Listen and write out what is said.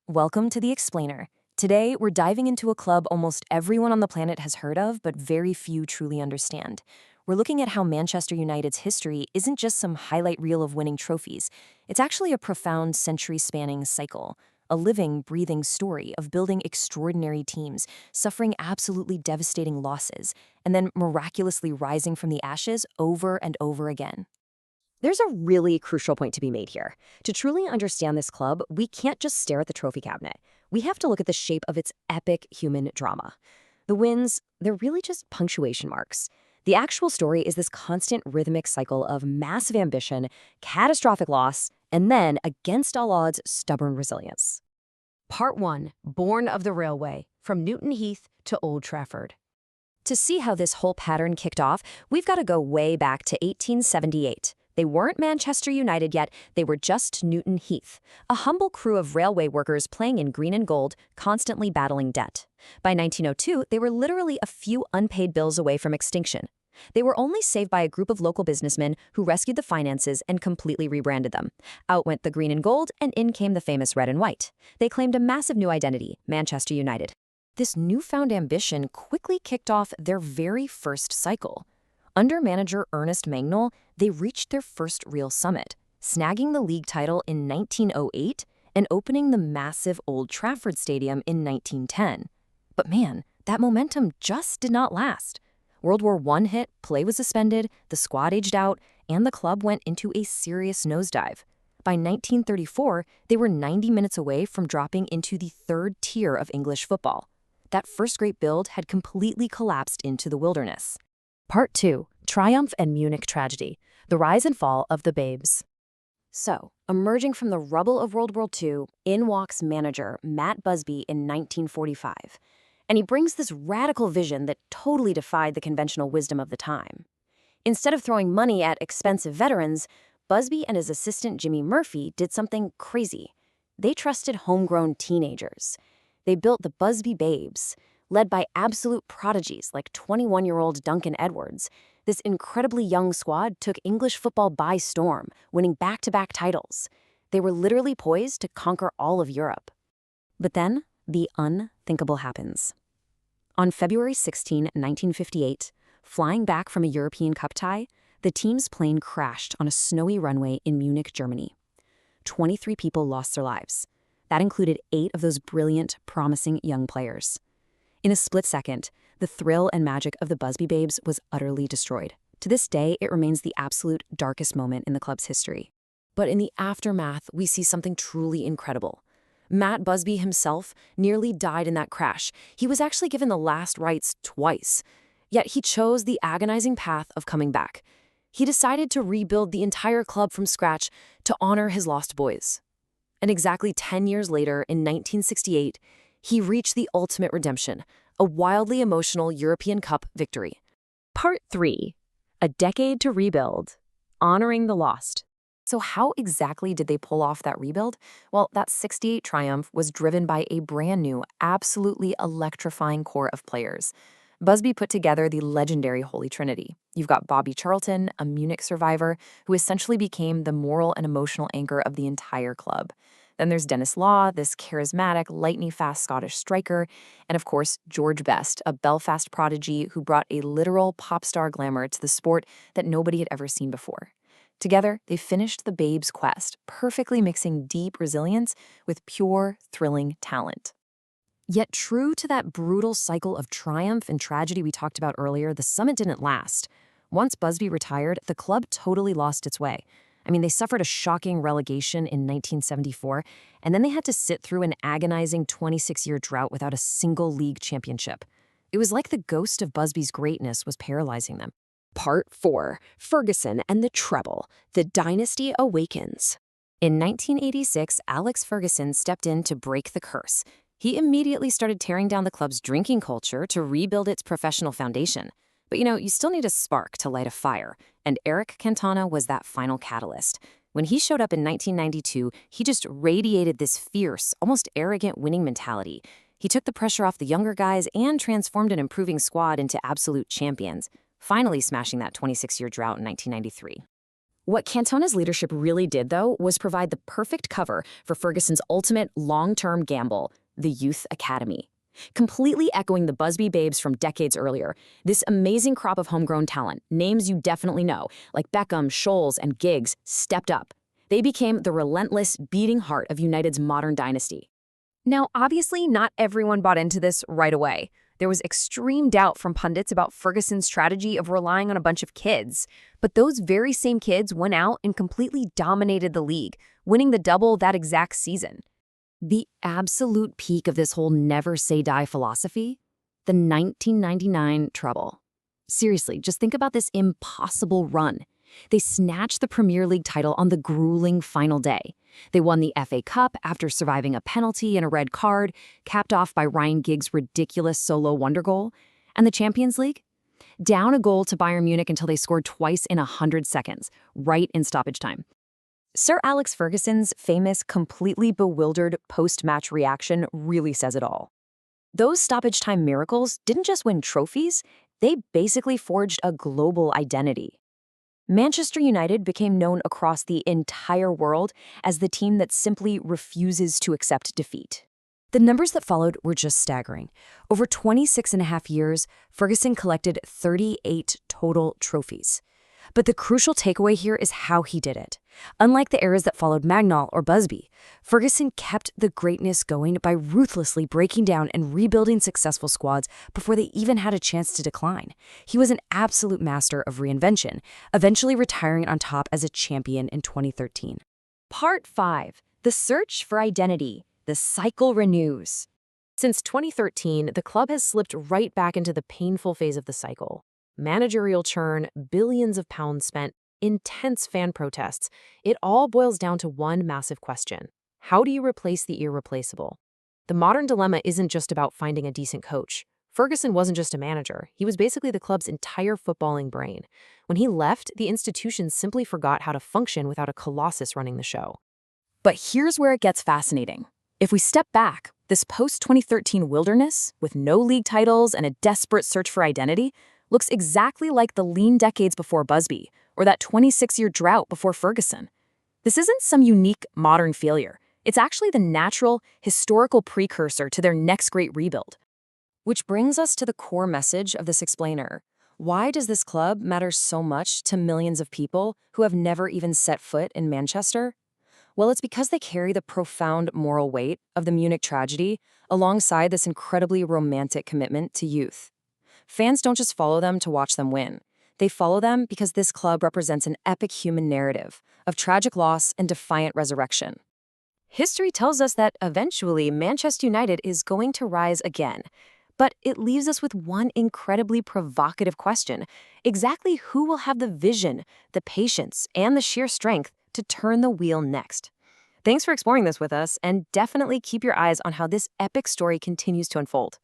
Welcome to The Explainer. Today, we're diving into a club almost everyone on the planet has heard of, but very few truly understand. We're looking at how Manchester United's history isn't just some highlight reel of winning trophies. It's actually a profound century-spanning cycle, a living, breathing story of building extraordinary teams, suffering absolutely devastating losses, and then miraculously rising from the ashes over and over again. There's a really crucial point to be made here. To truly understand this club, we can't just stare at the trophy cabinet. We have to look at the shape of its epic human drama. The wins, they're really just punctuation marks. The actual story is this constant rhythmic cycle of massive ambition, catastrophic loss, and then, against all odds, stubborn resilience. Part 1. Born of the Railway, from Newton Heath to Old Trafford. To see how this whole pattern kicked off, we've got to go way back to 1878. They weren't Manchester United yet, they were just Newton Heath, a humble crew of railway workers playing in green and gold, constantly battling debt. By 1902, they were literally a few unpaid bills away from extinction. They were only saved by a group of local businessmen who rescued the finances and completely rebranded them. Out went the green and gold, and in came the famous red and white. They claimed a massive new identity, Manchester United. This newfound ambition quickly kicked off their very first cycle. Under manager Ernest Magnol, they reached their first real summit, snagging the league title in 1908 and opening the massive Old Trafford Stadium in 1910. But man, that momentum just did not last. World War I hit, play was suspended, the squad aged out, and the club went into a serious nosedive. By 1934, they were 90 minutes away from dropping into the third tier of English football. That first great build had completely collapsed into the wilderness. Part 2. Triumph and Munich Tragedy. The Rise and Fall of the Babes. So, emerging from the rubble of World War II, in walks manager Matt Busby in 1945. And he brings this radical vision that totally defied the conventional wisdom of the time. Instead of throwing money at expensive veterans, Busby and his assistant Jimmy Murphy did something crazy. They trusted homegrown teenagers. They built the Busby Babes, led by absolute prodigies like 21-year-old Duncan Edwards. This incredibly young squad took English football by storm, winning back-to-back titles. They were literally poised to conquer all of Europe. But then, the unthinkable happens. On February 16, 1958, flying back from a European Cup tie, the team's plane crashed on a snowy runway in Munich, Germany. 23 people lost their lives. That included 8 of those brilliant, promising young players. In a split second, the thrill and magic of the Busby Babes was utterly destroyed. To this day, it remains the absolute darkest moment in the club's history. But in the aftermath, we see something truly incredible. Matt Busby himself nearly died in that crash. He was actually given the last rites twice. Yet he chose the agonizing path of coming back. He decided to rebuild the entire club from scratch to honor his lost boys. And exactly 10 years later, in 1968, he reached the ultimate redemption, a wildly emotional European Cup victory. Part 3. A decade to rebuild. Honoring the lost. So how exactly did they pull off that rebuild? Well, that 68 triumph was driven by a brand new, absolutely electrifying core of players. Busby put together the legendary Holy Trinity. You've got Bobby Charlton, a Munich survivor, who essentially became the moral and emotional anchor of the entire club. Then there's Dennis Law, this charismatic, lightning-fast Scottish striker, and of course, George Best, a Belfast prodigy who brought a literal pop star glamour to the sport that nobody had ever seen before. Together, they finished the Babes' quest, perfectly mixing deep resilience with pure, thrilling talent. Yet true to that brutal cycle of triumph and tragedy we talked about earlier, the summit didn't last. Once Busby retired, the club totally lost its way. They suffered a shocking relegation in 1974, and then they had to sit through an agonizing 26-year drought without a single league championship. It was like the ghost of Busby's greatness was paralyzing them. Part 4. Ferguson and the Treble. The Dynasty Awakens. In 1986, Alex Ferguson stepped in to break the curse. He immediately started tearing down the club's drinking culture to rebuild its professional foundation. But you still need a spark to light a fire, and Eric Cantona was that final catalyst. When he showed up in 1992, he just radiated this fierce, almost arrogant winning mentality. He took the pressure off the younger guys and transformed an improving squad into absolute champions, finally smashing that 26-year drought in 1993. What Cantona's leadership really did, though, was provide the perfect cover for Ferguson's ultimate long-term gamble, the Youth Academy. Completely echoing the Busby babes from decades earlier, this amazing crop of homegrown talent, names you definitely know, like Beckham, Scholes, and Giggs, stepped up. They became the relentless, beating heart of United's modern dynasty. Now, obviously, not everyone bought into this right away. There was extreme doubt from pundits about Ferguson's strategy of relying on a bunch of kids. But those very same kids went out and completely dominated the league, winning the double that exact season. The absolute peak of this whole never-say-die philosophy? The 1999 treble. Seriously, just think about this impossible run. They snatched the Premier League title on the grueling final day. They won the FA Cup after surviving a penalty and a red card, capped off by Ryan Giggs' ridiculous solo wonder goal. And the Champions League? Down a goal to Bayern Munich until they scored twice in 100 seconds, right in stoppage time. Sir Alex Ferguson's famous, completely bewildered post-match reaction really says it all. Those stoppage time miracles didn't just win trophies, they basically forged a global identity. Manchester United became known across the entire world as the team that simply refuses to accept defeat. The numbers that followed were just staggering. Over 26.5 years, Ferguson collected 38 total trophies. But the crucial takeaway here is how he did it. Unlike the eras that followed Magnol or Busby, Ferguson kept the greatness going by ruthlessly breaking down and rebuilding successful squads before they even had a chance to decline. He was an absolute master of reinvention, eventually retiring on top as a champion in 2013. Part 5. The Search for Identity. The Cycle Renews. Since 2013, the club has slipped right back into the painful phase of the cycle. Managerial churn, billions of pounds spent, intense fan protests. It all boils down to one massive question. How do you replace the irreplaceable? The modern dilemma isn't just about finding a decent coach. Ferguson wasn't just a manager. He was basically the club's entire footballing brain. When he left, the institution simply forgot how to function without a colossus running the show. But here's where it gets fascinating. If we step back, this post-2013 wilderness, with no league titles and a desperate search for identity, looks exactly like the lean decades before Busby, or that 26-year drought before Ferguson. This isn't some unique modern failure. It's actually the natural, historical precursor to their next great rebuild. Which brings us to the core message of this explainer. Why does this club matter so much to millions of people who have never even set foot in Manchester? Well, it's because they carry the profound moral weight of the Munich tragedy alongside this incredibly romantic commitment to youth. Fans don't just follow them to watch them win. They follow them because this club represents an epic human narrative of tragic loss and defiant resurrection. History tells us that eventually Manchester United is going to rise again. But it leaves us with one incredibly provocative question. Exactly who will have the vision, the patience, and the sheer strength to turn the wheel next? Thanks for exploring this with us, and definitely keep your eyes on how this epic story continues to unfold.